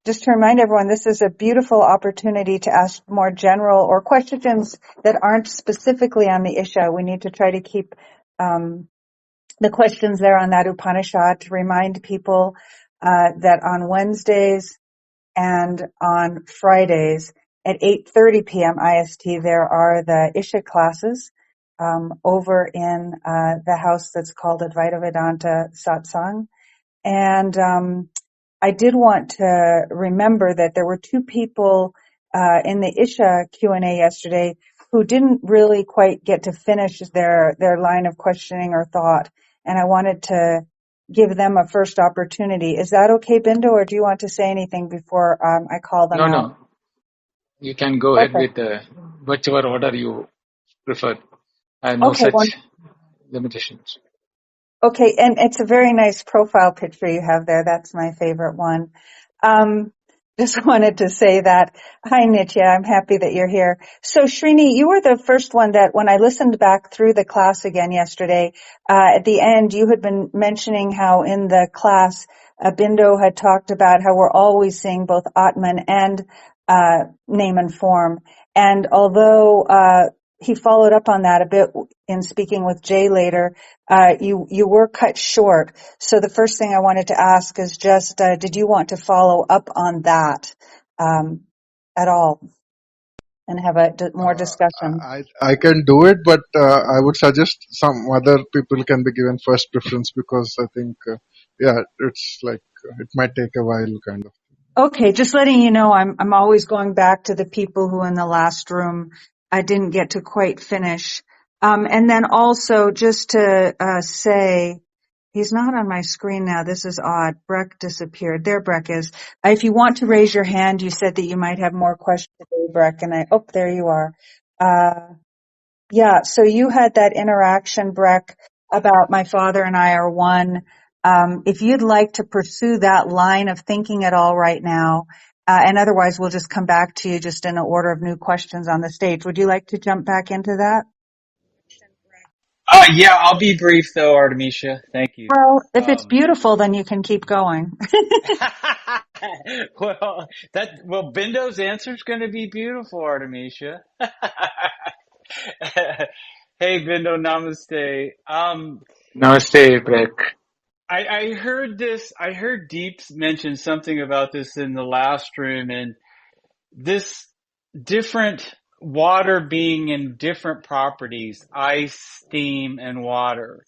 just to remind everyone, this is a beautiful opportunity to ask more general or questions that aren't specifically on the Isha. We need to try to keep the questions there on that Upanishad to remind people that on Wednesdays and on Fridays at 8:30 p.m. IST, there are the Isha classes over in the house that's called Advaita Vedanta Satsang. And I did want to remember that there were two people in the Isha Q&A yesterday who didn't really quite get to finish their line of questioning or thought, and I wanted to give them a first opportunity. Is that okay, Bindu, or do you want to say anything before I call them out? No. You can go ahead with whichever order you prefer. I have no such limitations. Okay, and it's a very nice profile picture you have there. That's my favorite one. Just wanted to say that. Hi, Nitya. I'm happy that you're here. So, Srini, you were the first one that when I listened back through the class again yesterday, at the end, you had been mentioning how in the class, Bindu had talked about how we're always seeing both Atman and name and form. And although he followed up on that a bit in speaking with Jay later, you were cut short. So the first thing I wanted to ask is just, did you want to follow up on that at all and have a more discussion? I can do it, but I would suggest some other people can be given first preference because I think, it's like it might take a while, kind of. Okay, just letting you know, I'm always going back to the people who in the last room I didn't get to quite finish. And then also just to say, he's not on my screen now. This is odd. Breck disappeared. There Breck is. If you want to raise your hand, you said that you might have more questions today, Breck, and there you are. Yeah, so you had that interaction, Breck, about my father and I are one. If you'd like to pursue that line of thinking at all right now, and otherwise we'll just come back to you just in an order of new questions on the stage. Would you like to jump back into that? Yeah, I'll be brief though, Artemisia. Thank you. Well, if it's beautiful, then you can keep going. Bindu's answer is going to be beautiful, Artemisia. Hey, Bindu, namaste. Namaste, Breck. I heard this. I heard Deeps mention something about this in the last room, and this different water being in different properties, ice, steam, and water.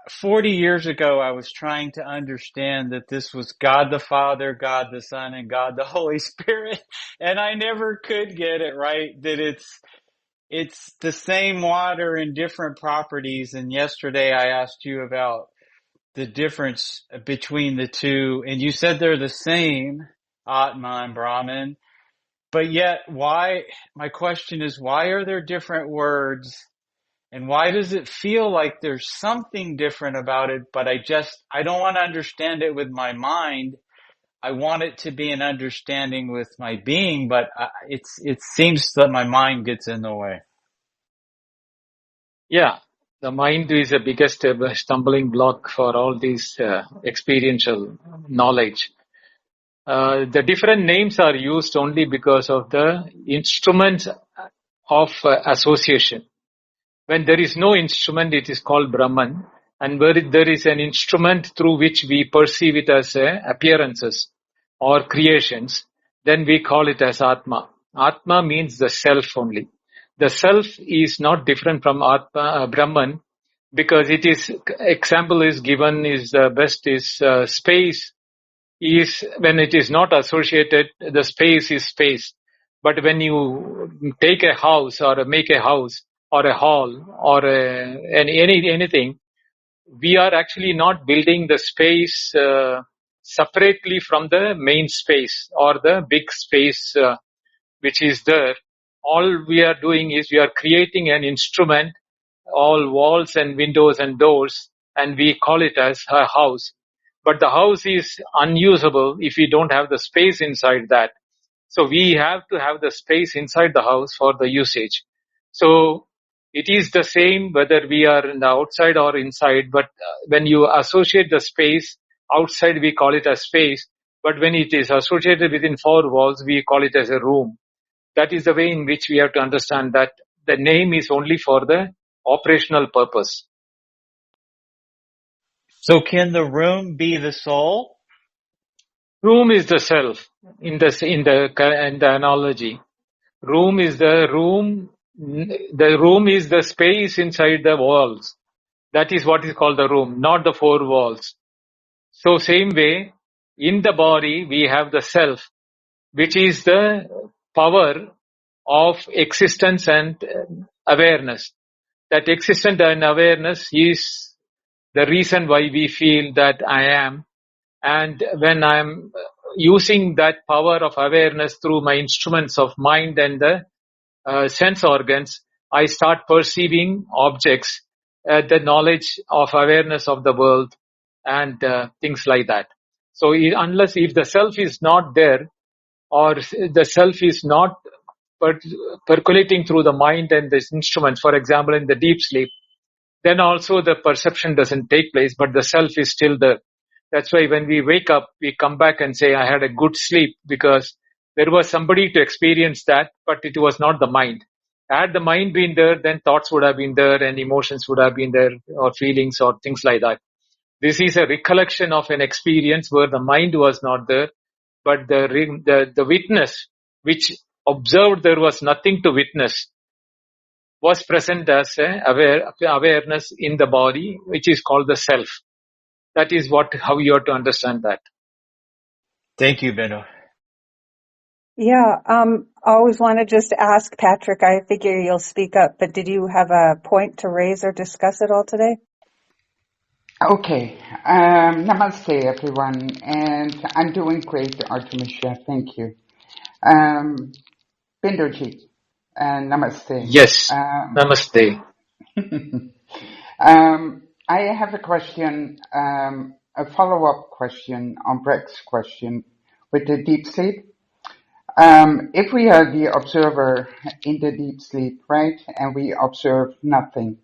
40 years ago, I was trying to understand that this was God the Father, God the Son, and God the Holy Spirit, and I never could get it right, that it's the same water in different properties. And yesterday I asked you about the difference between the two, and you said they're the same, Atma and Brahman, but yet my question is, why are there different words, and why does it feel like there's something different about it, but I don't want to understand it with my mind. I want it to be an understanding with my being, but it seems that my mind gets in the way. Yeah, the mind is the biggest stumbling block for all these experiential knowledge. The different names are used only because of the instruments of association. When there is no instrument, it is called Brahman. And where there is an instrument through which we perceive it as appearances or creations, then we call it as Atma. Atma means the self only. The self is not different from Atma, Brahman, because it is, example is given is best is space is, when it is not associated, the space is space. But when you take a house or make a house or a hall or anything, we are actually not building the space separately from the main space or the big space which is there. All we are doing is we are creating an instrument, all walls and windows and doors, and we call it as a house. But the house is unusable if we don't have the space inside that. So we have to have the space inside the house for the usage. So it is the same whether we are in the outside or inside, but when you associate the space, outside we call it as space, But when it is associated within four walls, we call it as a room. That is the way in which we have to understand that the name is only for the operational purpose. So can the room be the soul? Room is the self in the analogy. Room is the room. The room is the space inside the walls. That is what is called the room, not the four walls. So same way, in the body we have the self, which is the power of existence and awareness. That existence and awareness is the reason why we feel that I am. And when I am using that power of awareness through my instruments of mind and the sense organs, I start perceiving objects, the knowledge of awareness of the world and things like that. So if the self is not there, or the self is not percolating through the mind and the instruments, for example, in the deep sleep, then also the perception doesn't take place, but the self is still there. That's why when we wake up, we come back and say, I had a good sleep, because there was somebody to experience that, but it was not the mind. Had the mind been there, then thoughts would have been there and emotions would have been there, or feelings or things like that. This is a recollection of an experience where the mind was not there, but the witness which observed there was nothing to witness was present as awareness in the body, which is called the self. That is how you have to understand that. Thank you, Benno. Yeah, I always want to just ask Patrick, I figure you'll speak up, but did you have a point to raise or discuss at all today? Okay. Namaste, everyone. And I'm doing great, Artemisha. Thank you. Bindoji, namaste. Yes, namaste. I have a question, a follow-up question on Brett's question with the deep sleep. If we are the observer in the deep sleep, right, and we observe nothing,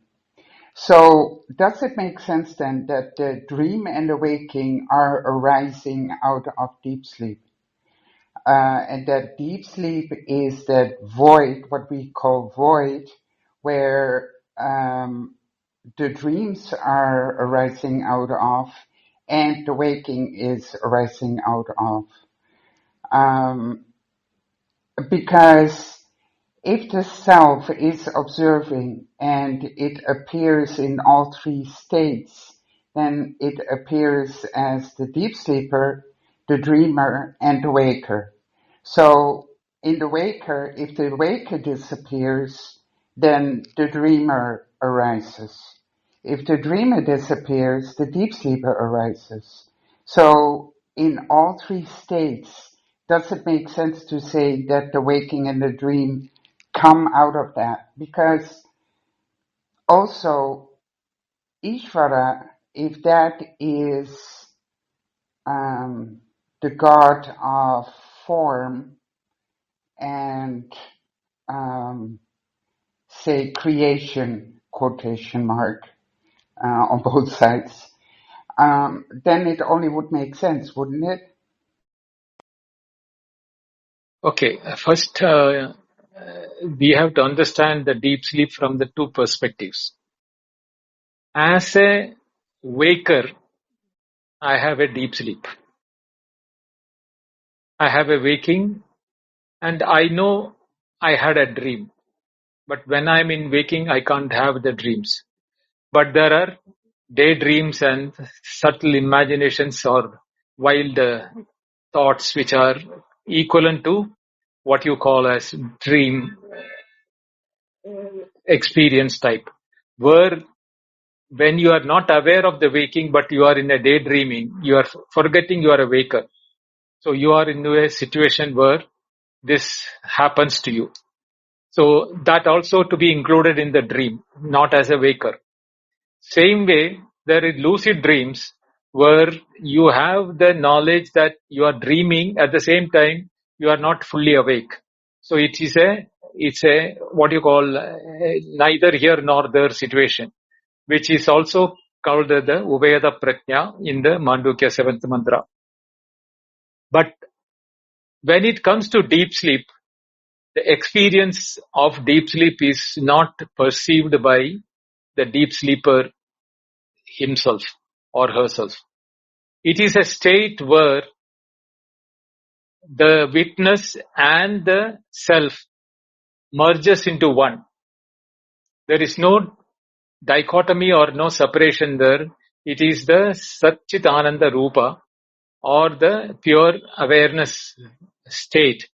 so does it make sense then that the dream and the waking are arising out of deep sleep? And that deep sleep is that void, what we call void, where the dreams are arising out of and the waking is arising out of. Because if the self is observing and it appears in all three states, then it appears as the deep sleeper, the dreamer, and the waker. So in the waker, if the waker disappears, then the dreamer arises. If the dreamer disappears, the deep sleeper arises. So in all three states, does it make sense to say that the waking and the dream come out of that? Because also Ishvara, if that is the God of form and say creation, quotation mark, on both sides, then it only would make sense, wouldn't it? Okay, first we have to understand the deep sleep from the two perspectives. As a waker, I have a deep sleep. I have a waking, and I know I had a dream. But when I'm in waking, I can't have the dreams. But there are daydreams and subtle imaginations or wild thoughts which are equivalent to what you call as dream experience type, where when you are not aware of the waking but you are in a daydreaming, you are forgetting you are a waker. So you are in a situation where this happens to you. So that also to be included in the dream, not as a waker. Same way, there is lucid dreams where you have the knowledge that you are dreaming, at the same time you are not fully awake. So it's a what you call neither here nor there situation, which is also called the Ubhayada Prajna in the Mandukya 7th mantra. But when it comes to deep sleep, the experience of deep sleep is not perceived by the deep sleeper himself or herself. It is a state where the witness and the self merges into one. There is no dichotomy or no separation there. It is the Satchit Ananda Rupa or the pure awareness state.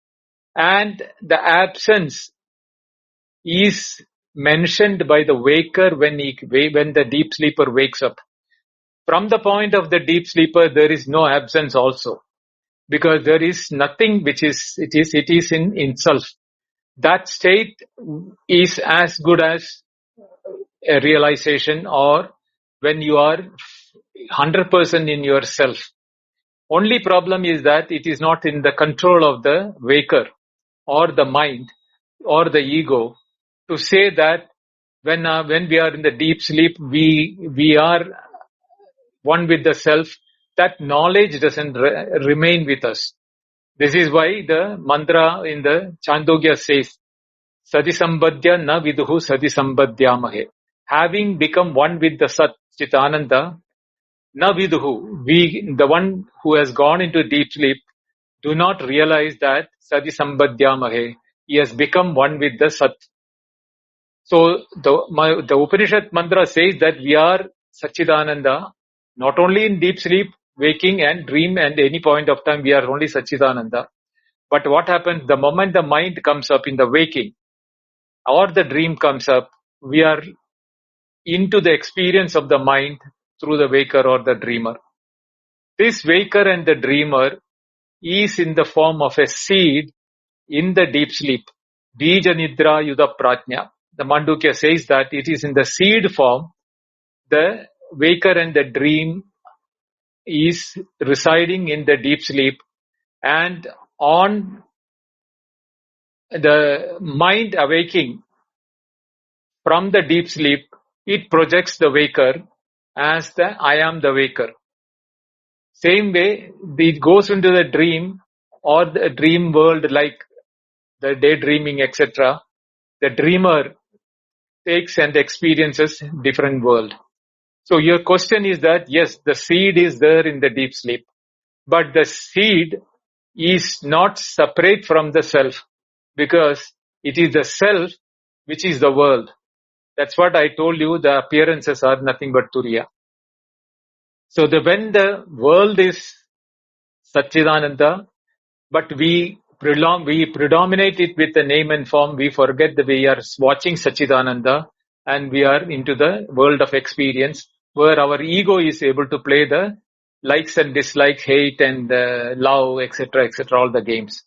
And the absence is mentioned by the waker when the deep sleeper wakes up. From the point of the deep sleeper, there is no absence also, because there is nothing which it is in itself. That state is as good as a realization, or when you are 100% in yourself. Only problem is that it is not in the control of the waker or the mind or the ego to say that when we are in the deep sleep, we are one with the self. That knowledge doesn't remain with us. This is why the mantra in the Chandogya says, Sati Sambadhya na viduhu sati sambadhyamahe. Having become one with the Sat Chitananda, na viduhu, the one who has gone into deep sleep, do not realize that Sati Sambadhyamahe, he has become one with the Sat. So the Upanishad mantra says that we are Satchidananda, not only in deep sleep, waking and dream, and any point of time we are only Satchidananda. But what happens the moment the mind comes up in the waking or the dream comes up, we are into the experience of the mind through the waker or the dreamer. This waker and the dreamer is in the form of a seed in the deep sleep. Bija Nidra Yuda Pratnya. The Mandukya says that it is in the seed form. The waker and the dream is residing in the deep sleep, and on the mind awaking from the deep sleep, it projects the waker as the I am the waker. Same way, it goes into the dream or the dream world, like the daydreaming, etc. The dreamer takes and experiences different world. So your question is that, yes, the seed is there in the deep sleep, but the seed is not separate from the self, because it is the self which is the world. That's what I told you, the appearances are nothing but Turiya. So when the world is Satchidananda, but we predominate it with the name and form, we forget that we are watching Satchidananda, and we are into the world of experience where our ego is able to play the likes and dislikes, hate and love, etc., all the games.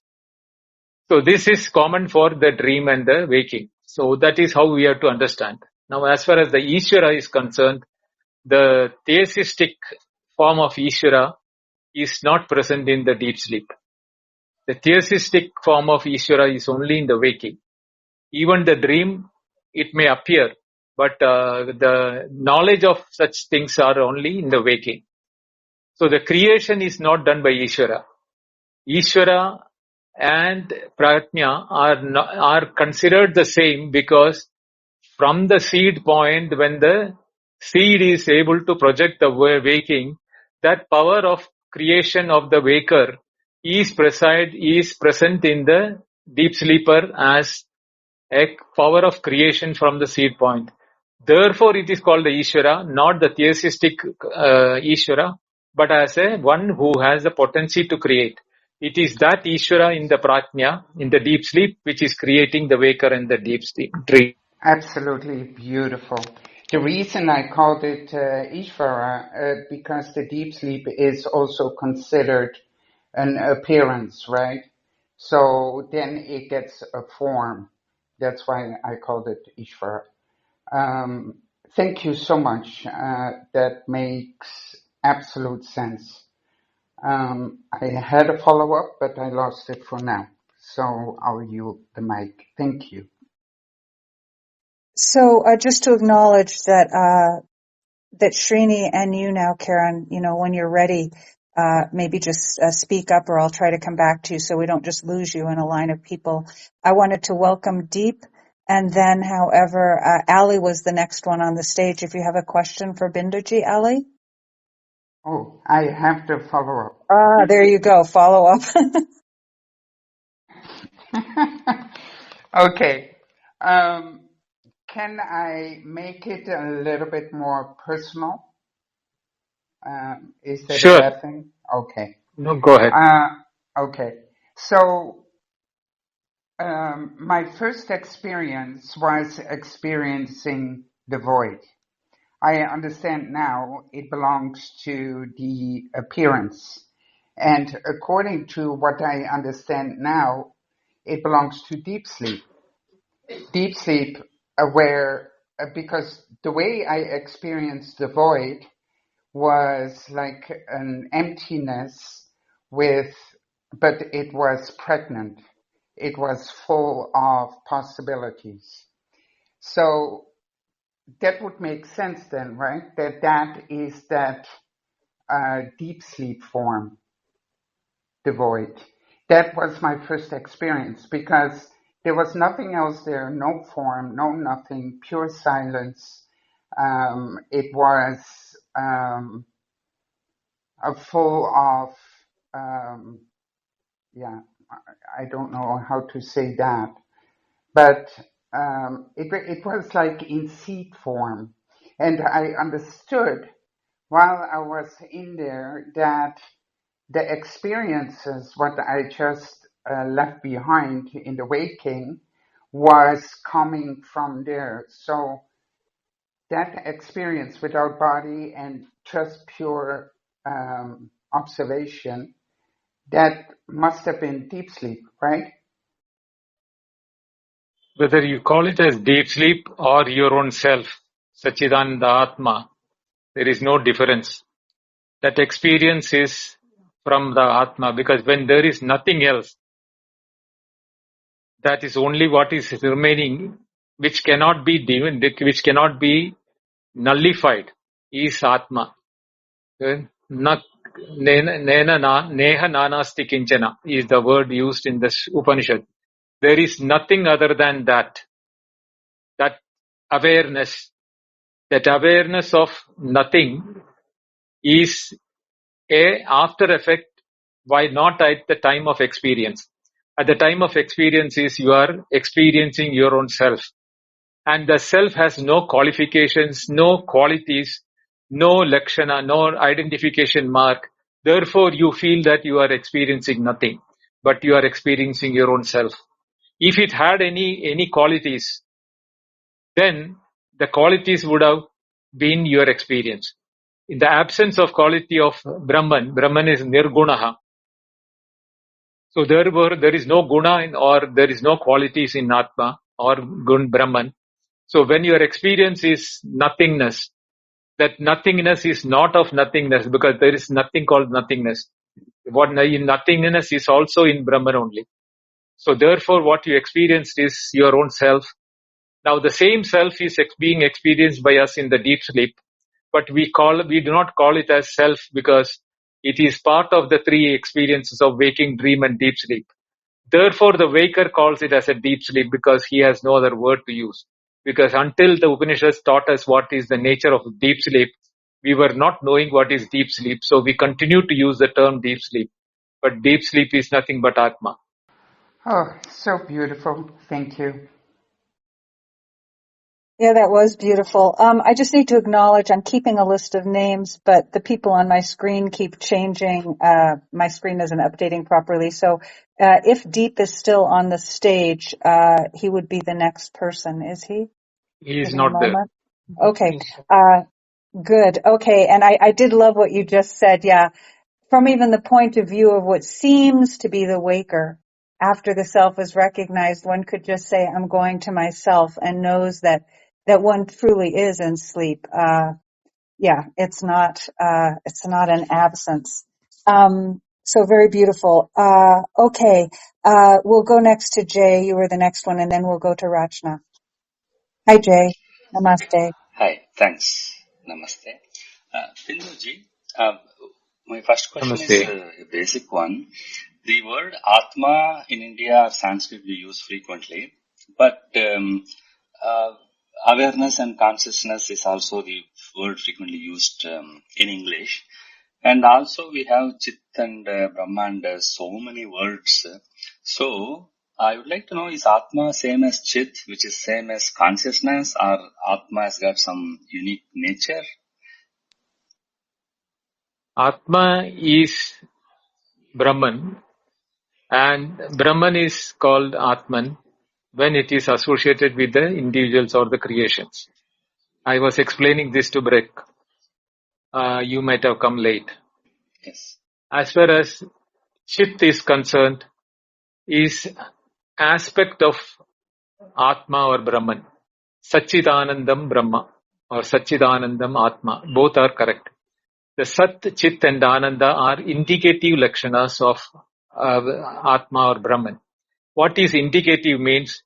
So this is common for the dream and the waking. So that is how we have to understand. Now, as far as the Ishvara is concerned, the theistic form of Ishvara is not present in the deep sleep. The theistic form of Ishvara is only in the waking. Even the dream, it may appear, but the knowledge of such things are only in the waking. So the creation is not done by Ishvara. Ishvara and Pratnya are considered the same, because from the seed point, when the seed is able to project the waking, that power of creation of the waker is present in the deep sleeper as a power of creation from the seed point. Therefore, it is called the Ishvara, not the theistic Ishvara, but as a one who has the potency to create. It is that Ishvara in the Pratnya, in the deep sleep, which is creating the waker and the deep sleep dream. Absolutely beautiful. The reason I called it Ishvara, because the deep sleep is also considered an appearance, right? So then it gets a form. That's why I called it Ishvara. Thank you so much. That makes absolute sense. I had a follow-up, but I lost it for now. So I'll yield the mic. Thank you. So just to acknowledge that that Srini and you now, Karen, when you're ready, maybe just speak up, or I'll try to come back to you so we don't just lose you in a line of people. I wanted to welcome Deep, and then, however, Ali was the next one on the stage. If you have a question for Binduji, Ali? Oh, I have to follow up. There you go. Follow up. Okay. Can I make it a little bit more personal? Is that a Sure. bad thing? Okay. No, go ahead. Okay. So, my first experience was experiencing the void. I understand now it belongs to the appearance. And according to what I understand now, it belongs to deep sleep. Deep sleep, because the way I experienced the void was like an emptiness but it was pregnant. It was full of possibilities. So that would make sense then, right? That is that deep sleep form, the void. That was my first experience because there was nothing else there, no form, no nothing, pure silence. It was full of, I don't know how to say that, but it was like in seed form. And I understood while I was in there that the experiences, what I just left behind in the waking, was coming from there. So that experience without body and just pure observation, that must have been deep sleep, right? Whether you call it as deep sleep or your own self, Sachidananda Atma, there is no difference. That experience is from the Atma, because when there is nothing else, that is only what is remaining, which cannot be which cannot be nullified, is Atma. Neha nanasti kinchana is the word used in the Upanishad. There is nothing other than that awareness. That awareness of nothing is a after effect. Why not at the time of experience? At the time of experience is you are experiencing your own self. And the self has no qualifications, no qualities, no lakshana, no identification mark. Therefore, you feel that you are experiencing nothing, but you are experiencing your own self. If it had any qualities, then the qualities would have been your experience. In the absence of quality of Brahman is nirgunaha. So there is no guna or there is no qualities in Atma or Gun Brahman. So when your experience is nothingness, that nothingness is not of nothingness, because there is nothing called nothingness. What in nothingness is also in Brahman only. So therefore what you experienced is your own self. Now the same self is being experienced by us in the deep sleep, but we do not call it as self, because it is part of the three experiences of waking, dream and deep sleep. Therefore the waker calls it as a deep sleep, because he has no other word to use. Because until the Upanishads taught us what is the nature of deep sleep, we were not knowing what is deep sleep. So we continue to use the term deep sleep. But deep sleep is nothing but Atma. Oh, so beautiful. Thank you. Yeah, that was beautiful. I just need to acknowledge I'm keeping a list of names, but the people on my screen keep changing. My screen isn't updating properly. So if Deep is still on the stage, he would be the next person, is he? He is Give me a not there. moment. Okay. Good. Okay. And I did love what you just said. Yeah. From even the point of view of what seems to be the waker, after the self is recognized, one could just say, I'm going to myself, and knows that one truly is in sleep. Yeah, it's not an absence. So very beautiful. Okay. We'll go next to Jay. You were the next one, and then we'll go to Rachna. Hi, Jay. Namaste. Hi, thanks. Namaste. Binduji, My first question is Namaste. a basic one. The word Atma in India or Sanskrit we use frequently, but awareness and consciousness is also the word frequently used in English. And also we have Chit and Brahma and so many words. So I would like to know, is Atma same as Chit, which is same as consciousness, or Atma has got some unique nature? Atma is Brahman, and Brahman is called Atman when it is associated with the individuals or the creations. I was explaining this to Breck. You might have come late. Yes. As far as Chit is concerned, is aspect of Atma or Brahman. Satchidanandam Brahma or Satchidanandam Atma. Both are correct. The Sat, Chit and Ananda are indicative lakshanas of Atma or Brahman. What is indicative means,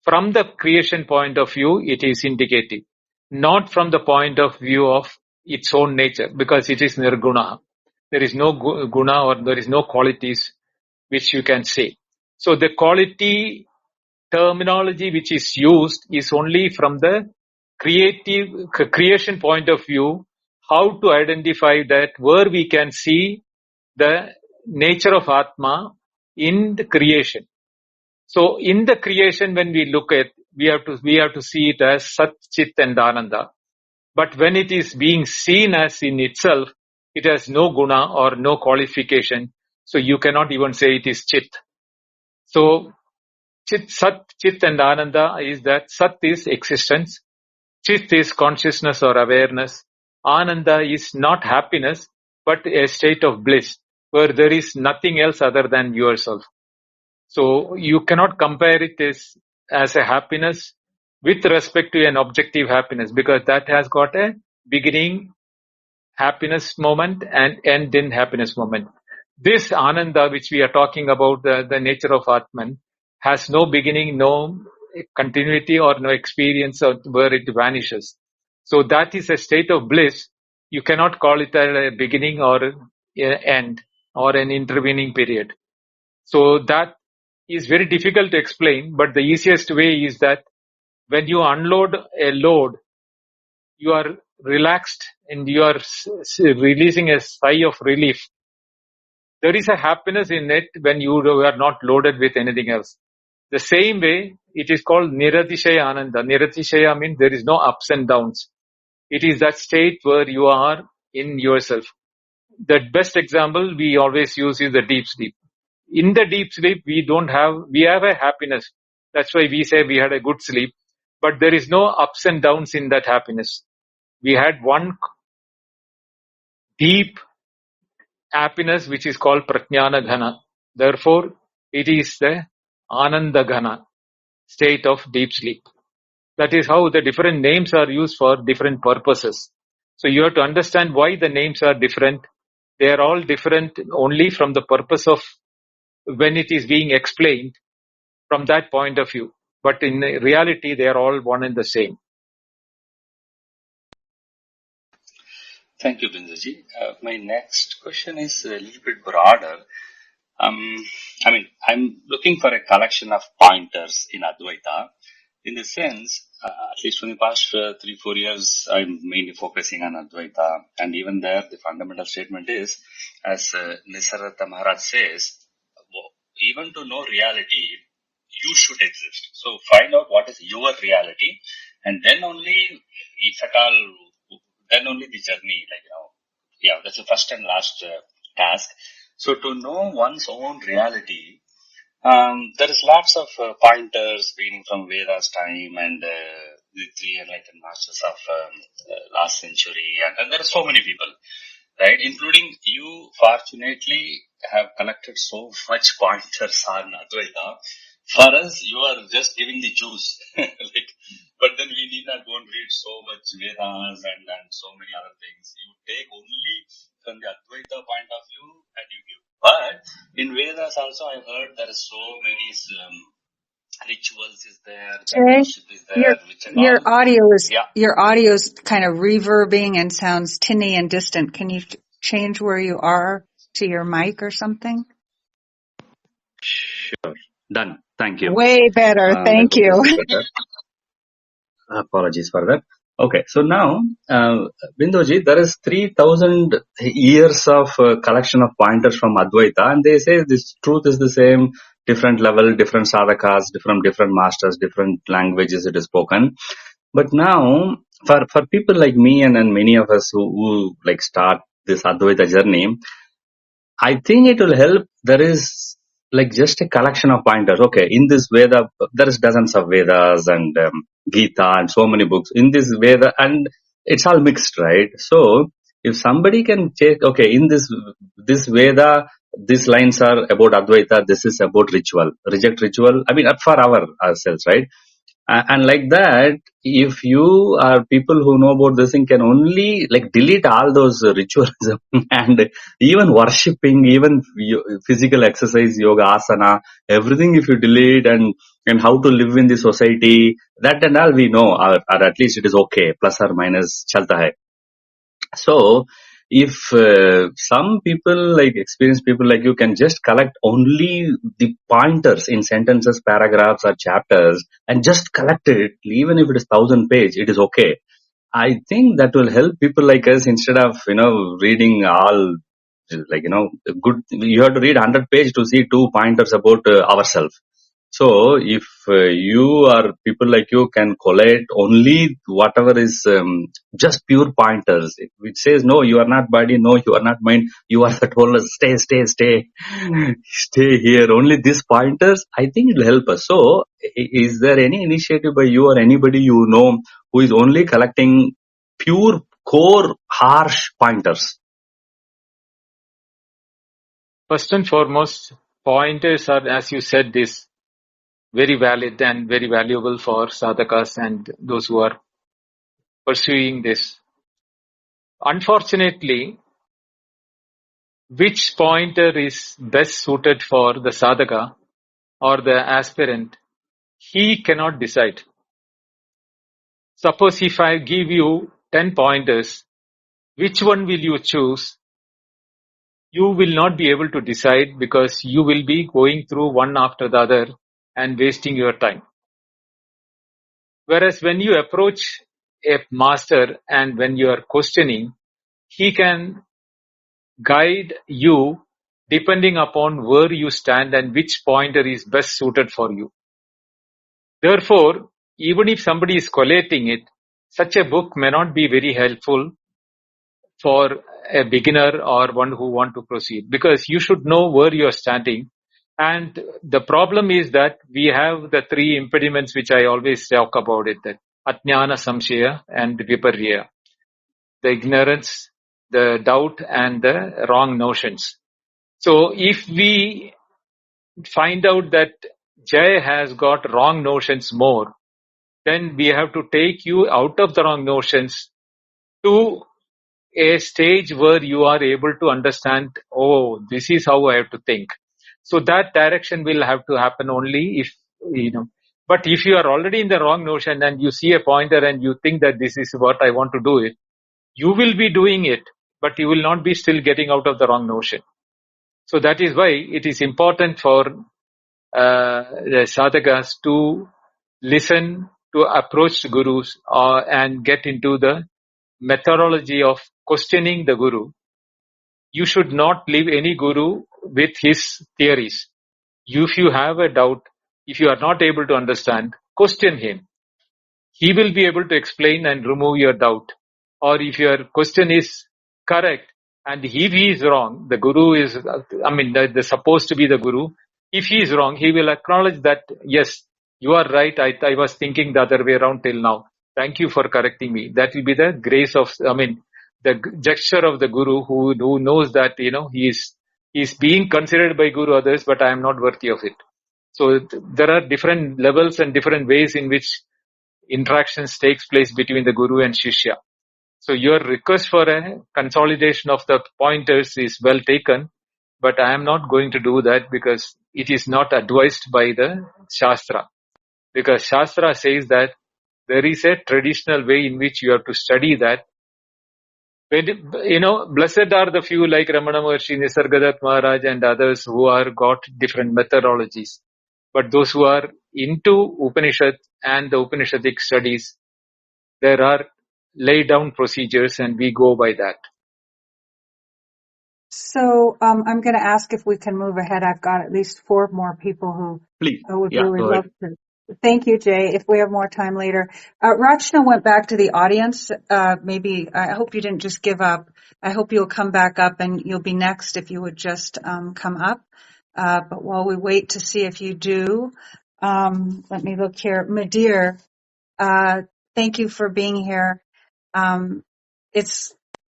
from the creation point of view, it is indicative. Not from the point of view of its own nature, because it is nirguna. There is no guna or there is no qualities which you can say. So the quality terminology which is used is only from the creation point of view, how to identify that where we can see the nature of Atma in the creation. So in the creation, when we look at, we have to see it as Sat, Chit and Ananda. But when it is being seen as in itself, it has no guna or no qualification. So you cannot even say it is Chit. So Sat, Chit and Ananda is that Sat is existence, Chit is consciousness or awareness, Ananda is not happiness, but a state of bliss, where there is nothing else other than yourself. So you cannot compare it as a happiness with respect to an objective happiness, because that has got a beginning happiness moment and end in happiness moment. This Ananda, which we are talking about, the nature of Atman, has no beginning, no continuity or no experience where it vanishes. So that is a state of bliss. You cannot call it a beginning or an end or an intervening period. So that is very difficult to explain, but the easiest way is that when you unload a load, you are relaxed and you are releasing a sigh of relief. There is a happiness in it when you are not loaded with anything else. The same way, it is called Niratishaya Ananda. Niratishaya means there is no ups and downs. It is that state where you are in yourself. The best example we always use is the deep sleep. In the deep sleep, we have a happiness. That's why we say we had a good sleep. But there is no ups and downs in that happiness. We had one deep happiness which is called Prajnana Ghana. Therefore, it is the Ananda Ghana, state of deep sleep. That is how the different names are used for different purposes. So you have to understand why the names are different. They are all different only from the purpose of when it is being explained from that point of view. But in reality, they are all one and the same. Thank you, Binduji. My next question is a little bit broader. I'm looking for a collection of pointers in Advaita. In the sense, at least for the past 3-4 years, I'm mainly focusing on Advaita. And even there, the fundamental statement is, as Nisargadatta Maharaj says, even to know reality, you should exist. So find out what is your reality, and then only, if at all, then only the journey, that's the first and last task. So to know one's own reality, there is lots of pointers beginning from Veda's time and the three enlightened masters of last century, and there are so many people, right? Including you, fortunately, have collected so much pointers on Advaita. For us, you are just giving the juice, but then we need not go and read so much Vedas and so many other things. You take only from the Advaita point of view and you give. But in Vedas also, I've heard there are so many rituals is there, Jay, worship is there, which and your all. audio is kind of reverbing and sounds tinny and distant. Can you change where you are to your mic or something? Sure. Done. Thank you. Way better. I Thank hope this you. is better. Apologies for that. Okay, so now, Binduji, there is 3,000 years of collection of pointers from Advaita, and they say this truth is the same, different level, different sadhakas, different masters, different languages it is spoken. But now, for people like me and many of us who like start this Advaita journey, I think it will help. There is like just a collection of pointers. Okay, in this Veda, there is dozens of Vedas and Gita and so many books in this Veda, and it's all mixed, right? So if somebody can take, okay, in this Veda, these lines are about Advaita, this is about ritual, reject ritual. I mean, for ourselves, right? And like that, if you are people who know about this thing can only like delete all those ritualism and even worshipping, even physical exercise, yoga, asana, everything if you delete and how to live in the society, that and all we know, or at least it is okay, plus or minus chalta hai. So, if some people like experienced people like you can just collect only the pointers in sentences, paragraphs or chapters and just collect it, even if it is 1,000 page, it is okay. I think that will help people like us instead of, reading all like, good, you have to read 100 page to see 2 pointers about ourselves. So if you or people like you can collate only whatever is just pure pointers, which says, no, you are not body, no, you are not mind, you are the whole, stay here, only these pointers, I think it will help us. So is there any initiative by you or anybody you know who is only collecting pure core harsh pointers? First and foremost, pointers are, as you said, this very valid and very valuable for sadhakas and those who are pursuing this. Unfortunately, which pointer is best suited for the sadhaka or the aspirant, he cannot decide. Suppose if I give you 10 pointers, which one will you choose? You will not be able to decide because you will be going through one after the other and wasting your time. Whereas when you approach a master and when you are questioning, he can guide you depending upon where you stand and which pointer is best suited for you. Therefore, even if somebody is collating it, such a book may not be very helpful for a beginner or one who want to proceed, because you should know where you are standing. And the problem is that we have the 3 impediments which I always talk about it, that Ajnana, Samshaya and Viparya. The ignorance, the doubt and the wrong notions. So if we find out that Jay has got wrong notions more, then we have to take you out of the wrong notions to a stage where you are able to understand, oh, this is how I have to think. So that direction will have to happen only if, but if you are already in the wrong notion and you see a pointer and you think that this is what I want to do it, you will be doing it, but you will not be still getting out of the wrong notion. So that is why it is important for the sadhakas to listen to approach gurus and get into the methodology of questioning the guru. You should not leave any guru with his theories. If you have a doubt, if you are not able to understand, question him. He will be able to explain and remove your doubt. Or if your question is correct and if he is wrong, the guru is, the supposed to be the guru. If he is wrong, he will acknowledge that, yes, you are right. I was thinking the other way around till now. Thank you for correcting me. That will be the grace of, the gesture of the guru who knows that, he is being considered by guru others, but I am not worthy of it. So there are different levels and different ways in which interactions takes place between the guru and shishya. So your request for a consolidation of the pointers is well taken, but I am not going to do that because it is not advised by the Shastra. Because Shastra says that there is a traditional way in which you have to study that. Blessed are the few like Ramana Maharshi, Nisargadatta Maharaj and others who are got different methodologies. But those who are into Upanishad and the Upanishadic studies, there are laid down procedures and we go by that. So I'm going to ask if we can move ahead. I've got at least 4 more people who Please. would Yeah, really go love ahead. to. Thank you, Jay. If we have more time later. Rachna went back to the audience. Maybe I hope you didn't just give up. I hope you'll come back up and you'll be next if you would just come up. But while we wait to see if you do, let me look here. Madir, thank you for being here.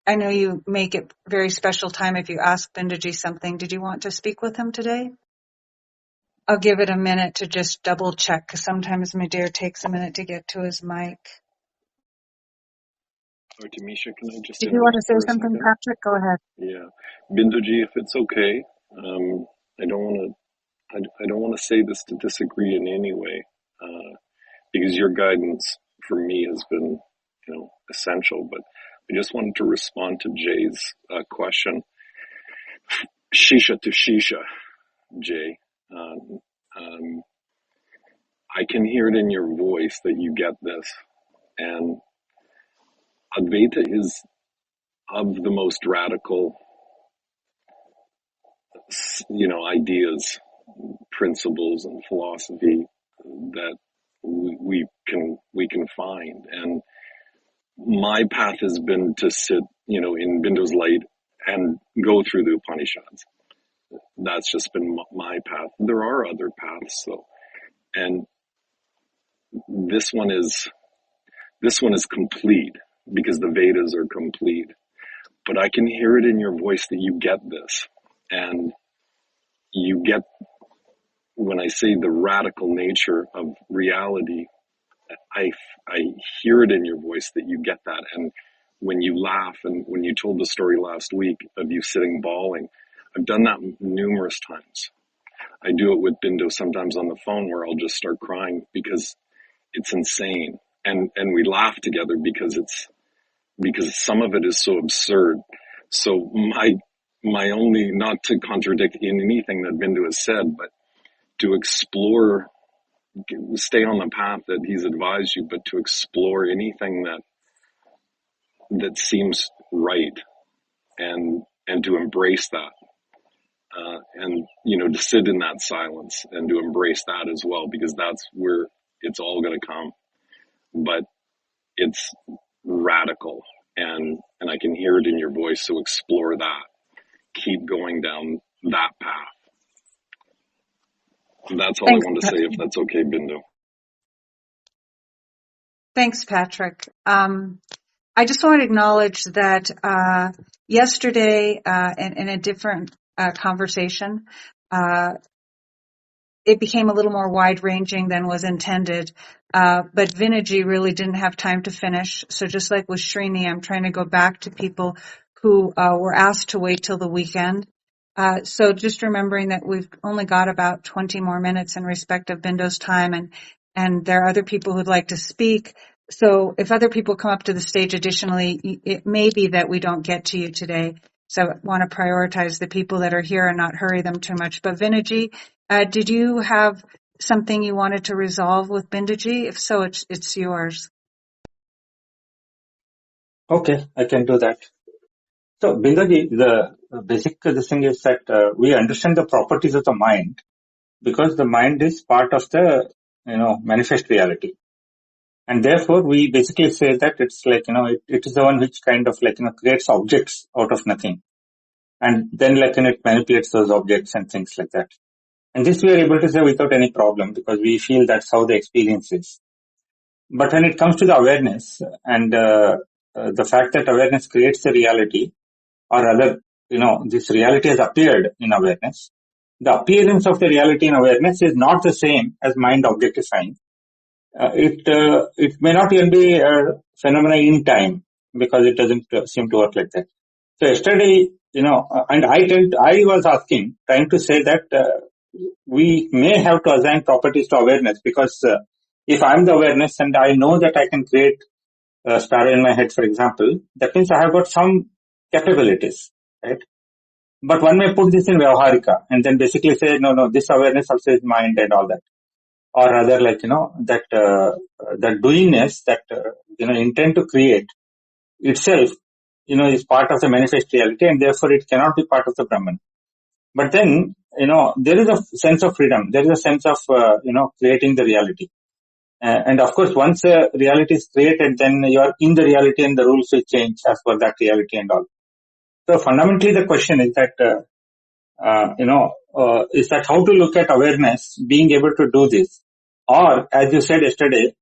I know you make it very special time if you ask Binduji something. Did you want to speak with him today? I'll give it a minute to just double check because sometimes Madir takes a minute to get to his mic. Artemisha, can I just Did you want interrupt to say for a something, second? Patrick? Go ahead. Yeah, Binduji, if it's okay, I don't want to say this to disagree in any way, because your guidance for me has been, essential. But I just wanted to respond to Jay's question. Shisha to Shisha, Jay. I can hear it in your voice that you get this, and Advaita is of the most radical, ideas, principles, and philosophy that we can find. And my path has been to sit, in Bindu's light and go through the Upanishads. That's just been my path. There are other paths, though, and this one is complete because the Vedas are complete. But I can hear it in your voice that you get this, and you get, when I say the radical nature of reality, I hear it in your voice that you get that. And when you laugh, and when you told the story last week of you sitting bawling, I've done that numerous times. I do it with Bindu sometimes on the phone where I'll just start crying because it's insane. And we laugh together because some of it is so absurd. So my only, not to contradict in anything that Bindu has said, but to explore, stay on the path that he's advised you, but to explore anything that seems right, and to embrace that, and to sit in that silence and to embrace that as well, because that's where it's all going to come. But it's radical, and I can hear it in your voice. So explore that. Keep going down that path. That's all Thanks, I want to say, if that's okay, Bindu. Thanks, Patrick. I just want to acknowledge that yesterday, in a different conversation, it became a little more wide-ranging than was intended, but Vinergy really didn't have time to finish. So just like with Srini, I'm trying to go back to people who were asked to wait till the weekend. So just remembering that we've only got about 20 more minutes in respect of Bindu's time, and there are other people who'd like to speak. So if other people come up to the stage additionally, it may be that we don't get to you today. So I want to prioritize the people that are here and not hurry them too much. But Vinergy, did you have something you wanted to resolve with Binduji? If so, it's yours. Okay, I can do that. So, Binduji, the basic thing is that we understand the properties of the mind because the mind is part of the, manifest reality. And therefore, we basically say that it's like, it is the one which kind of like, creates objects out of nothing. And then like, it manipulates those objects and things like that. And this we are able to say without any problem because we feel that's how the experience is. But when it comes to the awareness and the fact that awareness creates the reality, or rather, this reality has appeared in awareness, the appearance of the reality in awareness is not the same as mind objectifying. It may not even be a phenomena in time because it doesn't seem to work like that. So yesterday, and I was trying to say that we may have to assign properties to awareness because if I'm the awareness and I know that I can create a star in my head, for example, that means I have got some capabilities, right? But one may put this in Vyavaharika and then basically say, no, this awareness also is mind and all that. Or rather that doingness, that, intent to create itself, is part of the manifest reality and therefore it cannot be part of the Brahman. But then, there is a sense of freedom. There is a sense of, creating the reality. And of course, once a reality is created, then you are in the reality and the rules will change as per that reality and all. So fundamentally, the question is that, is that how to look at awareness, being able to do this. Or, as you said yesterday,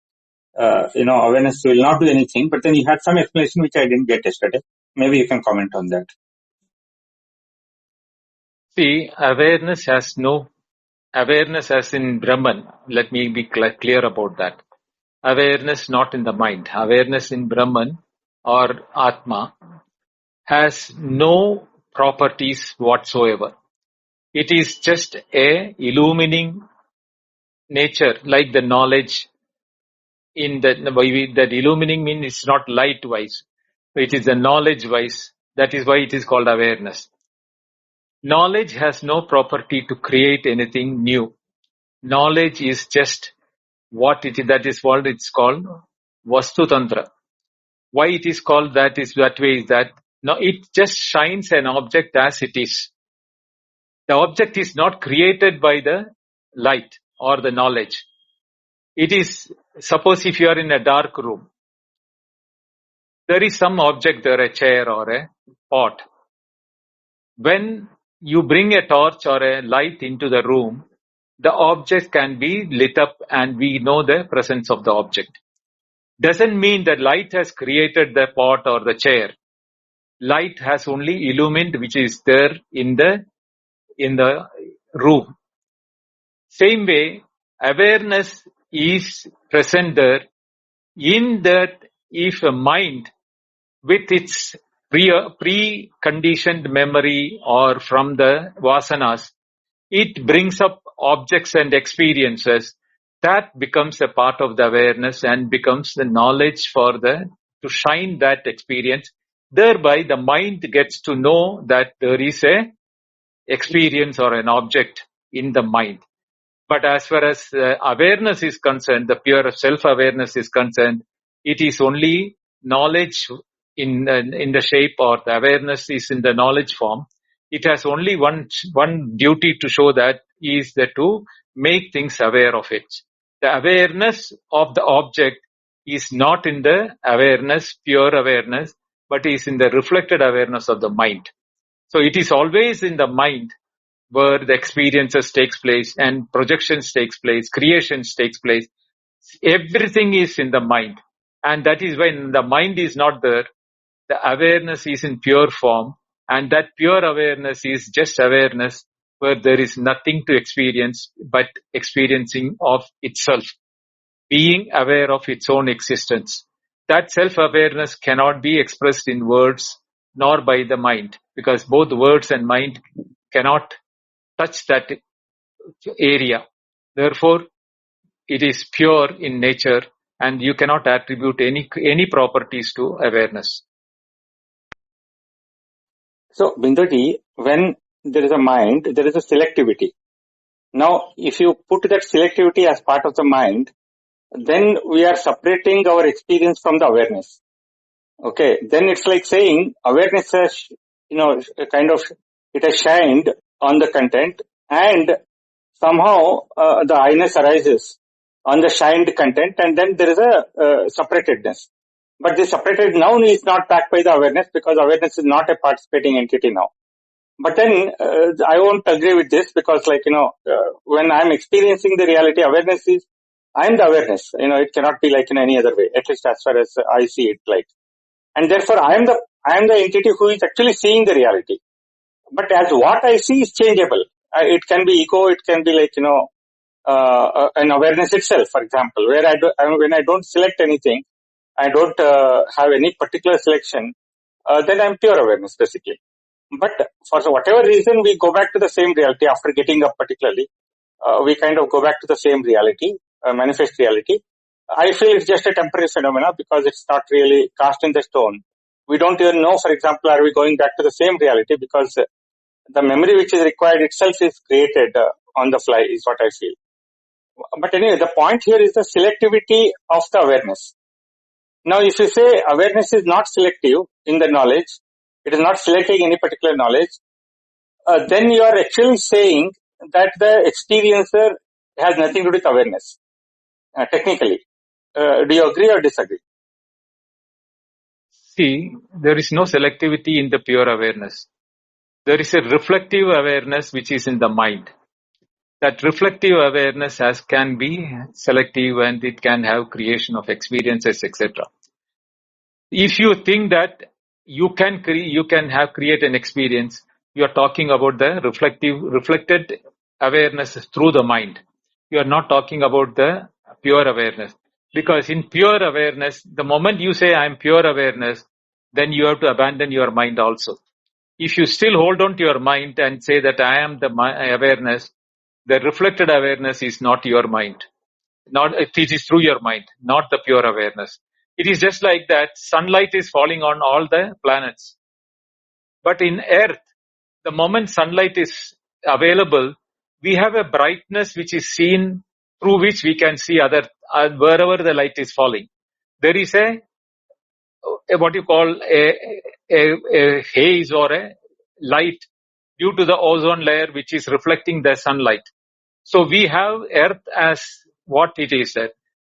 awareness will not do anything, but then you had some explanation which I didn't get yesterday. Maybe you can comment on that. See, awareness as in Brahman. Let me be clear about that. Awareness not in the mind. Awareness in Brahman or Atma has no properties whatsoever. It is just a illumining nature, like the knowledge in that illumining means it's not light wise. It is a knowledge wise. That is why it is called awareness. Knowledge has no property to create anything new. Knowledge is just what it is. That is what it's called Vastu Tantra. Why it is called that way is that no, it just shines an object as it is. The object is not created by the light or the knowledge. It is, suppose if you are in a dark room, there is some object there, a chair or a pot. When you bring a torch or a light into the room, the object can be lit up and we know the presence of the object. Doesn't mean that light has created the pot or the chair. Light has only illumined which is there in the room. Same way, awareness is present there in that if a mind with its pre-conditioned memory or from the vasanas, it brings up objects and experiences, that becomes a part of the awareness and becomes the knowledge to shine that experience. Thereby the mind gets to know that there is a experience or an object in the mind. But as far as awareness is concerned, the pure self-awareness is concerned, it is only knowledge in the shape, or the awareness is in the knowledge form. It has only one duty to show that is that to make things aware of it. The awareness of the object is not in the awareness, pure awareness, but is in the reflected awareness of the mind. So it is always in the mind where the experiences takes place and projections takes place, creations takes place. Everything is in the mind. And that is when the mind is not there, the awareness is in pure form. And that pure awareness is just awareness where there is nothing to experience but experiencing of itself, being aware of its own existence. That self-awareness cannot be expressed in words nor by the mind, because both words and mind cannot touch that area. Therefore, it is pure in nature and you cannot attribute any properties to awareness. So, Binduji, when there is a mind, there is a selectivity. Now, if you put that selectivity as part of the mind, then we are separating our experience from the awareness. Okay, then it's like saying awareness has, it has shined on the content and somehow the I-ness arises on the shined content and then there is a separatedness. But the separated now is not backed by the awareness because awareness is not a participating entity now. But then I won't agree with this because when I'm experiencing the reality, awareness is, I'm the awareness. It cannot be like in any other way, at least as far as I see it like. And therefore I am the entity who is actually seeing the reality. But as what I see is changeable. It can be ego, it can be an awareness itself, for example, where when I don't select anything, I don't have any particular selection, then I'm pure awareness basically. But for whatever reason, we go back to the same reality after getting up particularly. We kind of go back to the same reality, manifest reality. I feel it's just a temporary phenomena because it's not really cast in the stone. we don't even know, for example, are we going back to the same reality, because the memory which is required itself is created on the fly, is what I feel. But anyway, the point here is the selectivity of the awareness. Now, if you say awareness is not selective in the knowledge, it is not selecting any particular knowledge, then you are actually saying that the experiencer has nothing to do with awareness, technically. Do you agree or disagree? See, there is no selectivity in the pure awareness. There is a reflective awareness which is in the mind. That reflective awareness can be selective, and it can have creation of experiences, etc. If you think that you can create an experience, you are talking about the reflected awareness through the mind. You are not talking about the pure awareness. Because in pure awareness, the moment you say I am pure awareness, then you have to abandon your mind also. If you still hold on to your mind and say that I am the awareness, the reflected awareness is not your mind. It is through your mind, not the pure awareness. It is just like that sunlight is falling on all the planets. But in Earth, the moment sunlight is available, we have a brightness which is seen, through which we can see wherever the light is falling. There is a what you call a haze or a light due to the ozone layer which is reflecting the sunlight. So we have Earth as what it is.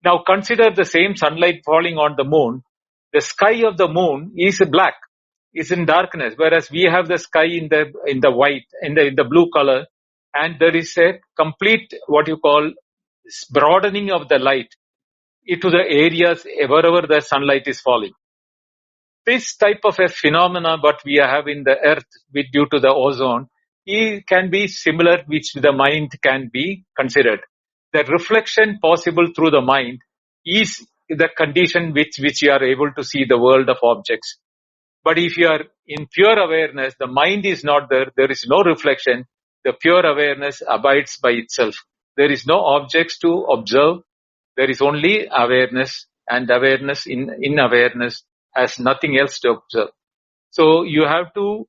Now consider the same sunlight falling on the moon. The sky of the moon is black, is in darkness, whereas we have the sky in the white, in the blue color, and there is a complete what you call broadening of the light into the areas wherever the sunlight is falling. This type of a phenomena what we have in the Earth due to the ozone, it can be similar, which the mind can be considered. The reflection possible through the mind is the condition which you are able to see the world of objects. But if you are in pure awareness, the mind is not there, there is no reflection, the pure awareness abides by itself. There is no objects to observe, there is only awareness, and awareness in awareness has nothing else to observe. So you have to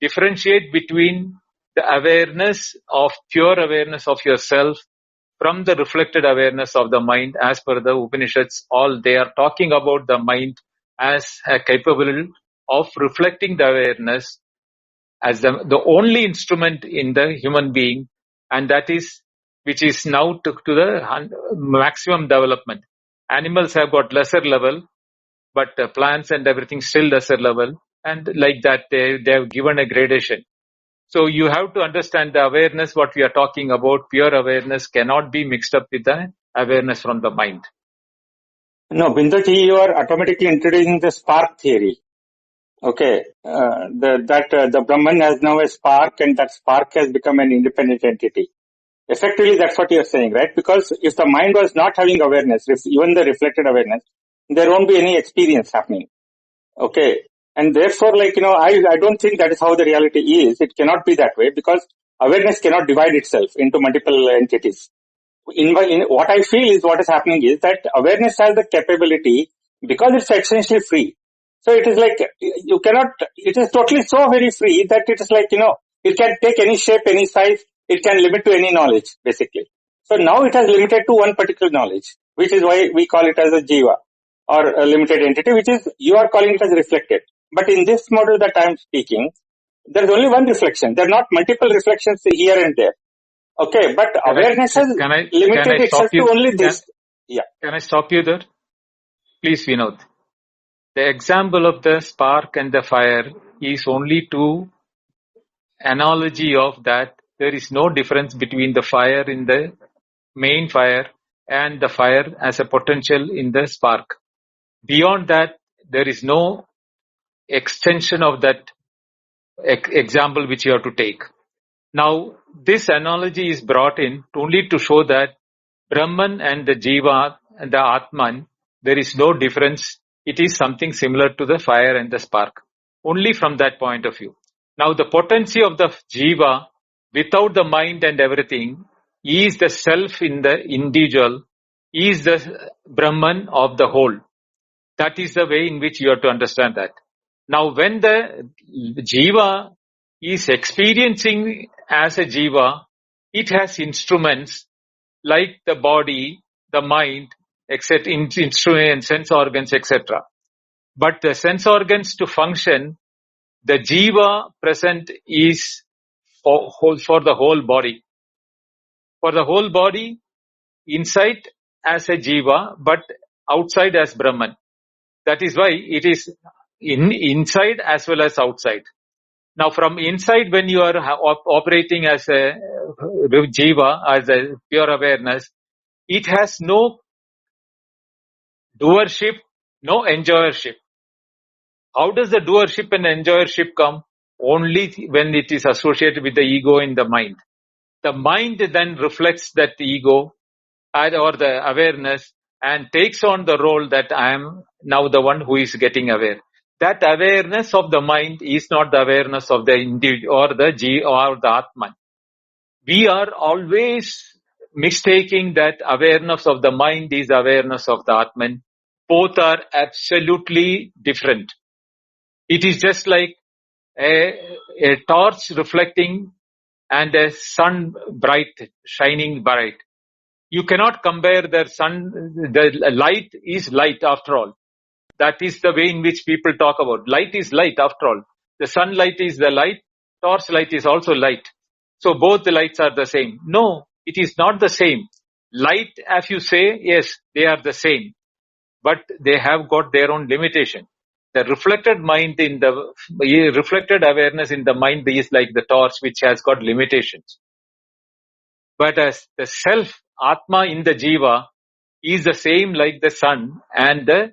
differentiate between the awareness of pure awareness of yourself from the reflected awareness of the mind. As per the Upanishads, all they are talking about the mind as capable of reflecting the awareness as the only instrument in the human being, and that is which is now took to the maximum development. Animals have got lesser level, but plants and everything still lesser level, and like that they have given a gradation. So you have to understand the awareness what we are talking about. Pure awareness cannot be mixed up with the awareness from the mind. No, Binduji, you are automatically introducing the spark theory. Okay, the Brahman has now a spark, and that spark has become an independent entity. Effectively, that's what you're saying, right? Because if the mind was not having awareness, even the reflected awareness, there won't be any experience happening. Okay. And therefore, I don't think that is how the reality is. It cannot be that way, because awareness cannot divide itself into multiple entities. In what I feel is what is happening is that awareness has the capability, because it's essentially free. So it is like, it is totally so very free that it is like, it can take any shape, any size, it can limit to any knowledge, basically. So now it has limited to one particular knowledge, which is why we call it as a jiva, or a limited entity, which is, you are calling it as reflected. But in this model that I am speaking, there is only one reflection. There are not multiple reflections here and there. Okay, but awareness has limited itself to only this. Yeah. Can I stop you there? Please, Vinod. The example of the spark and the fire is only to analogy of that there is no difference between the fire in the main fire and the fire as a potential in the spark. Beyond that, there is no extension of that example which you have to take. Now, this analogy is brought in only to show that Brahman and the Jiva and the Atman, there is no difference. It is something similar to the fire and the spark. Only from that point of view. Now, the potency of the Jiva without the mind and everything is the self in the individual, is the Brahman of the whole. That is the way in which you have to understand that. Now, when the jiva is experiencing as a jiva, it has instruments like the body, the mind, etc., instrument, sense organs, etc. But the sense organs to function, the jiva present is for the whole body. For the whole body, inside as a jiva, but outside as Brahman. That is why it is inside as well as outside. Now, from inside, when you are operating as a jiva, as a pure awareness, it has no doership, no enjoyership. How does the doership and enjoyership come? Only when it is associated with the ego in the mind. The mind then reflects that ego or the awareness and takes on the role that I am now the one who is getting aware. That awareness of the mind is not the awareness of the individual or the Atman. We are always mistaking that awareness of the mind is awareness of the Atman. Both are absolutely different. It is just like a torch reflecting and a sun shining bright. You cannot compare the sun, the light is light after all. That is the way in which people talk about. Light is light after all. The sunlight is the light, torch light is also light. So both the lights are the same. No, it is not the same. Light, as you say, yes, they are the same. But they have got their own limitation. The reflected mind reflected awareness in the mind is like the torch which has got limitations. But as the self, Atma in the Jiva, is the same like the sun and the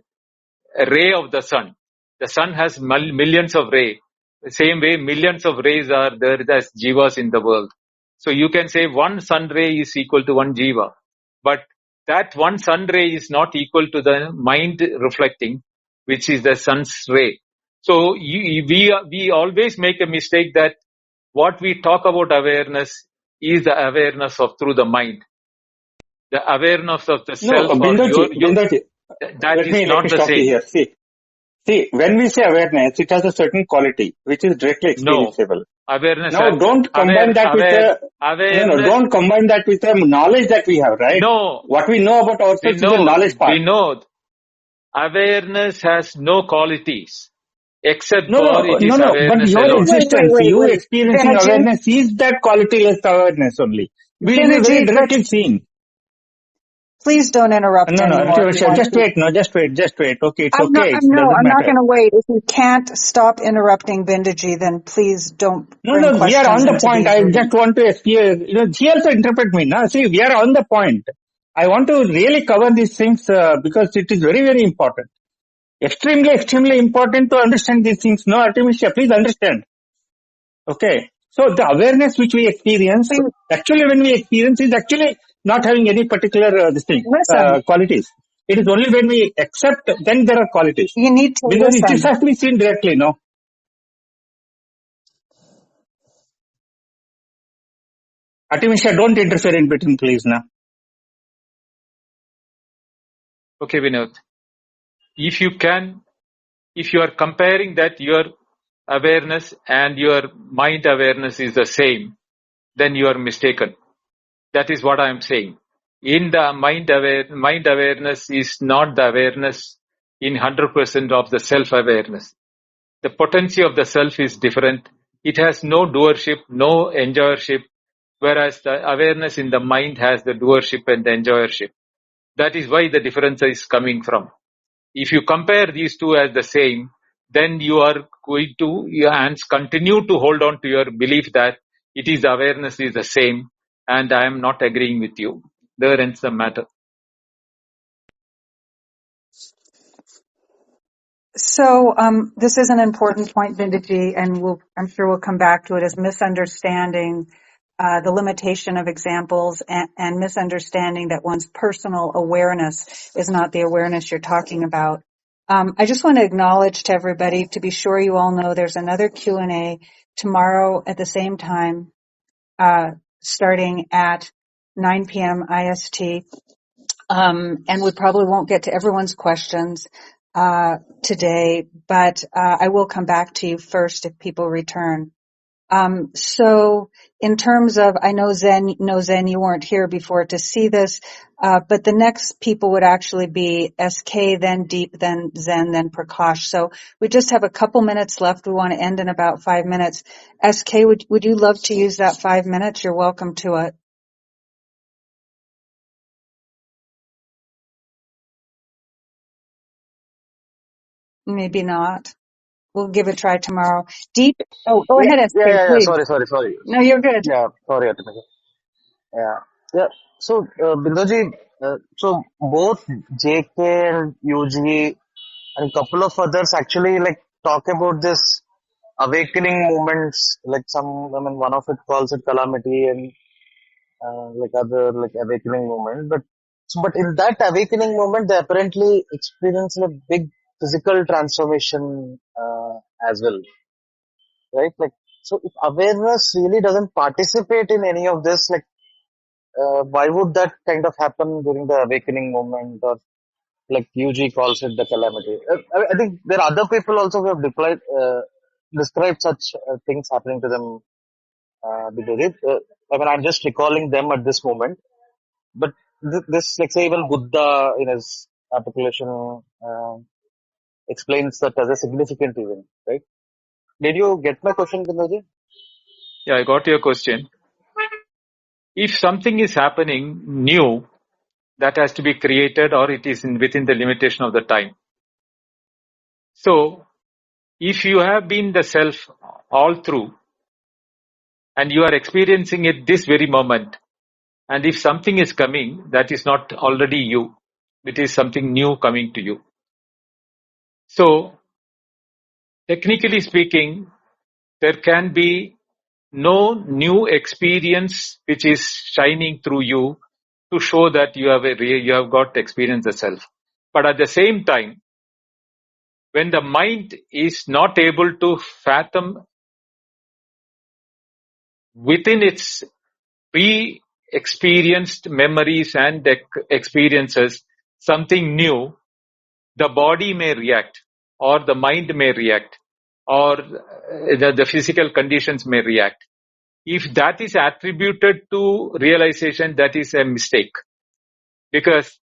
ray of the sun. The sun has millions of rays. The same way, millions of rays are there as Jivas in the world. So you can say one sun ray is equal to one Jiva. But that one sun ray is not equal to the mind reflecting, which is the sun's ray. So we always make a mistake that what we talk about awareness is the awareness of through the mind. The awareness of the self or Bindaji, that let is me not the stop you same. here. See, when we say awareness, it has a certain quality which is directly experienceable. Awareness. Now, don't combine that don't combine that with the knowledge that we have, right? No. What we know about ourselves is the knowledge part. We know. Awareness has no qualities. Except for it is awareness but your alone. existence, Wait. you experiencing Banerjee? awareness is that quality-less awareness only. We are very directly seeing. Please don't interrupt anymore. Just wait. Okay, it's okay. I'm not going to wait. If you can't stop interrupting Bindaji, then please don't bring questions. We are on the point. I meetings. just want to she also interpret me. Now, see, we are on the point. I want to really cover these things because it is very, very important. Extremely, extremely important to understand these things. No, Artemisia, please understand. Okay. So the awareness which we experience, actually when we experience is actually not having any particular qualities. It is only when we accept, then there are qualities. You need to because listen. It has to be seen directly, no? Artemisia, don't interfere in between, please, now. Okay, Vinod. If you are comparing that your awareness and your mind awareness is the same, then you are mistaken. That is what I am saying. In the mind awareness is not the awareness in 100% of the self-awareness. The potency of the self is different. It has no doership, no enjoyership, whereas the awareness in the mind has the doership and the enjoyership. That is why the difference is coming from. If you compare these two as the same, then you are going to continue to hold on to your belief that it is awareness is the same, and I am not agreeing with you. There ends the matter. So this is an important point, Bindaji, and I'm sure we'll come back to it, as misunderstanding the limitation of examples and misunderstanding that one's personal awareness is not the awareness you're talking about. I just want to acknowledge to everybody, to be sure you all know, there's another Q&A tomorrow at the same time, starting at 9 p.m. IST. And we probably won't get to everyone's questions. today, but I will come back to you first if people return. So in terms of, I know Zen, you weren't here before to see this, but the next people would actually be SK, then Deep, then Zen, then Prakash. So we just have a couple minutes left. We want to end in about 5 minutes. SK, would you love to use that 5 minutes? You're welcome to it. Maybe not. We'll give it a try tomorrow. Deep, go Yeah, ahead, SK, please. Sorry. No, you're good. Yeah, sorry, Atimika. Yeah. So, Bindoji, so both JK and UG and couple of others actually like talk about this awakening moments. Like one of it calls it calamity and like other like awakening moment. But in that awakening moment, they apparently experience a big physical transformation as well, right? Like, so if awareness really doesn't participate in any of this, like, why would that kind of happen during the awakening moment, or like UG calls it the calamity? I think there are other people also who have described such things happening to them. I'm just recalling them at this moment. But this, like say, even Buddha in his articulation explains that as a significant event, right? Did you get my question, Bindoji? Yeah, I got your question. If something is happening new, that has to be created or it is within the limitation of the time. So, if you have been the self all through and you are experiencing it this very moment, and if something is coming, that is not already you. It is something new coming to you. So, technically speaking, there can be no new experience which is shining through you to show that you have got experience of self. But at the same time, when the mind is not able to fathom within its pre-experienced memories and experiences something new, the body may react, or the mind may react, or the physical conditions may react. If that is attributed to realization, that is a mistake, because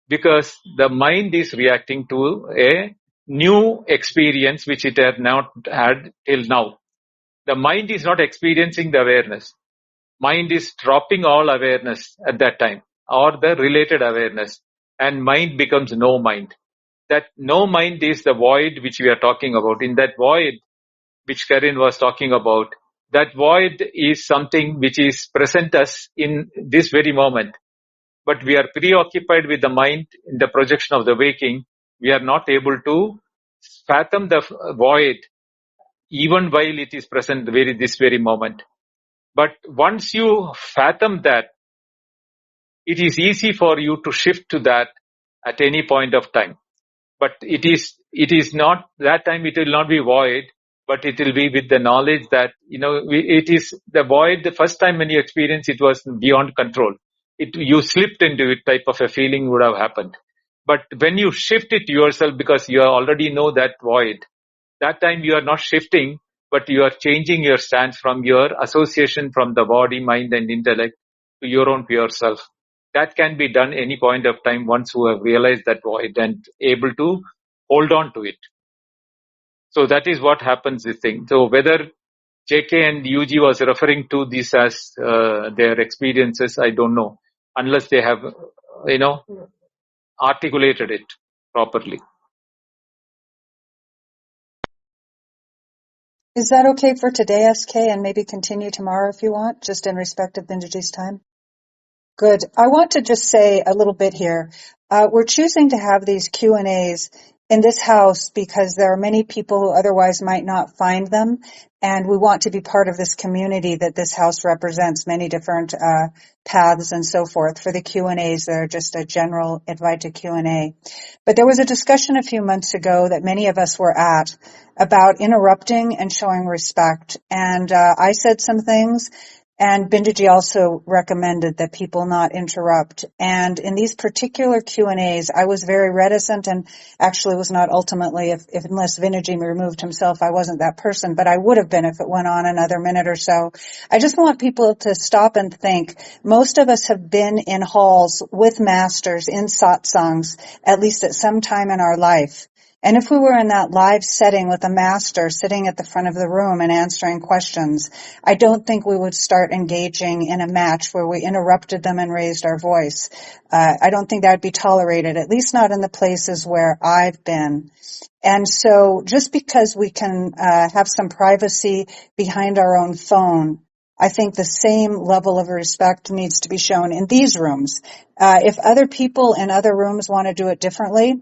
the mind is reacting to a new experience which it had not had till now. The mind is not experiencing the awareness. Mind is dropping all awareness at that time, or the related awareness, and mind becomes no mind. That no mind is the void which we are talking about. In that void which Karin was talking about, that void is something which is present us in this very moment. But we are preoccupied with the mind in the projection of the waking. We are not able to fathom the void even while it is present this very moment. But once you fathom that, it is easy for you to shift to that at any point of time. But it is not, that time it will not be void, but it will be with the knowledge that, it is the void. The first time when you experience it was beyond control. You slipped into it type of a feeling would have happened. But when you shift it yourself, because you already know that void, that time you are not shifting, but you are changing your stance from your association from the body, mind and intellect to your own pure self. That can be done any point of time once you have realized that void and able to hold on to it. So that is what happens, this thing. So whether JK and UG was referring to this as their experiences, I don't know, unless they have, articulated it properly. Is that okay for today, SK, and maybe continue tomorrow if you want, just in respect of Binduji's time? Good. I want to just say a little bit here. We're choosing to have these Q&As in this house because there are many people who otherwise might not find them, and we want to be part of this community that this house represents, many different paths and so forth. For the Q&As, they're just a general invite to Q&A. But there was a discussion a few months ago that many of us were at about interrupting and showing respect. And I said some things And Binduji also recommended that people not interrupt. And in these particular Q&As, I was very reticent and actually was not ultimately, unless Binduji removed himself, I wasn't that person, but I would have been if it went on another minute or so. I just want people to stop and think. Most of us have been in halls with masters in satsangs, at least at some time in our life. And if we were in that live setting with a master sitting at the front of the room and answering questions, I don't think we would start engaging in a match where we interrupted them and raised our voice. I don't think that would be tolerated, at least not in the places where I've been. And so just because we can have some privacy behind our own phone, I think the same level of respect needs to be shown in these rooms. If other people in other rooms want to do it differently,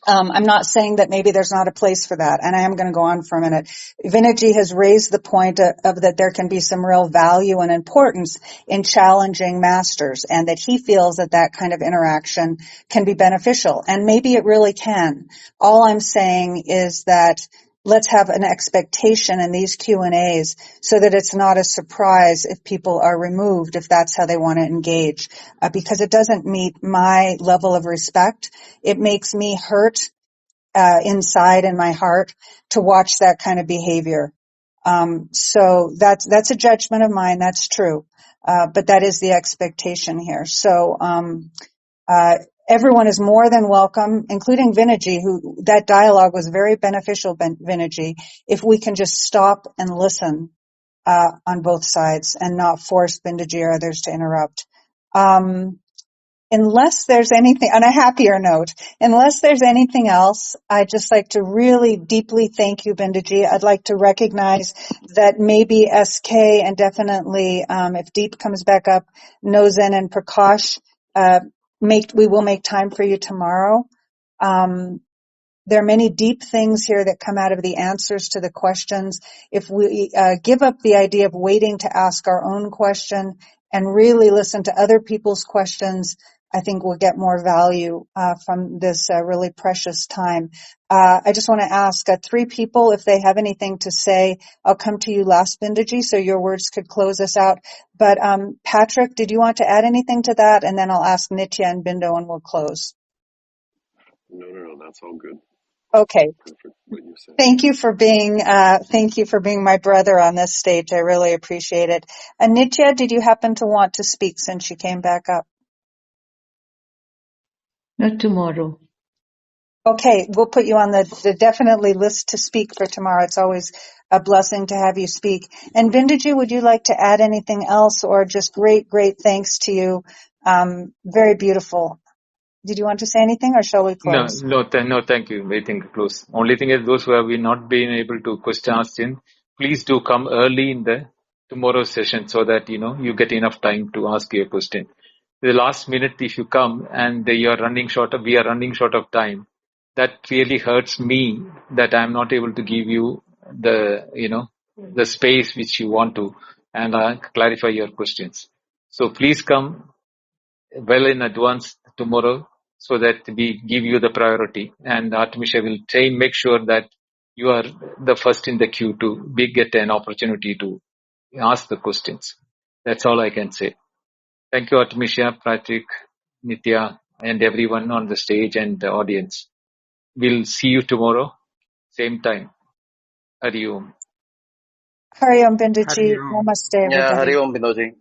I'm not saying that maybe there's not a place for that, and I am going to go on for a minute. Vinayji has raised the point of that there can be some real value and importance in challenging masters, and that he feels that that kind of interaction can be beneficial, and maybe it really can. All I'm saying is that let's have an expectation in these Q&As so that it's not a surprise if people are removed, if that's how they want to engage, because it doesn't meet my level of respect. It makes me hurt inside in my heart to watch that kind of behavior. So that's a judgment of mine. That's true. But that is the expectation here. So everyone is more than welcome, including Vinayji, who that dialogue was very beneficial, Vinayji, if we can just stop and listen on both sides and not force Vinayji or others to interrupt. Unless there's anything, on a happier note, unless there's anything else, I'd just like to really deeply thank you, Binduji. I'd like to recognize that maybe SK and definitely, if Deep comes back up, Nozen and Prakash, we will make time for you tomorrow. There are many deep things here that come out of the answers to the questions. If we give up the idea of waiting to ask our own question and really listen to other people's questions, I think we'll get more value from this really precious time. I just want to ask 3 people if they have anything to say. I'll come to you last, Binduji, so your words could close us out. But Patrick, did you want to add anything to that? And then I'll ask Nitya and Bindo and we'll close. No, that's all good. Okay. Perfect, what you said. Thank you for being my brother on this stage. I really appreciate it. Nitya, did you happen to want to speak since you came back up? Not tomorrow. Okay, we'll put you on the definitely list to speak for tomorrow. It's always a blessing to have you speak. And Binduji, would you like to add anything else, or just great thanks to you? Very beautiful. Did you want to say anything, or shall we close? No, thank you. I think close. Only thing is those who have not been able to question us in, please do come early in the tomorrow's session so that you get enough time to ask your question. The last minute, if you come and we are running short of time, that really hurts me that I'm not able to give you the space which you want to and clarify your questions. So please come well in advance tomorrow so that we give you the priority, and Artemisha will make sure that you are the first in the queue to get an opportunity to ask the questions. That's all I can say. Thank you, Artemisha, Patrick, Nitya, and everyone on the stage and the audience. We'll see you tomorrow, same time. Hari Om. Hari Om, Binduji. Hari Om. Namaste, Yeah, everybody. Hari Om, Binoji.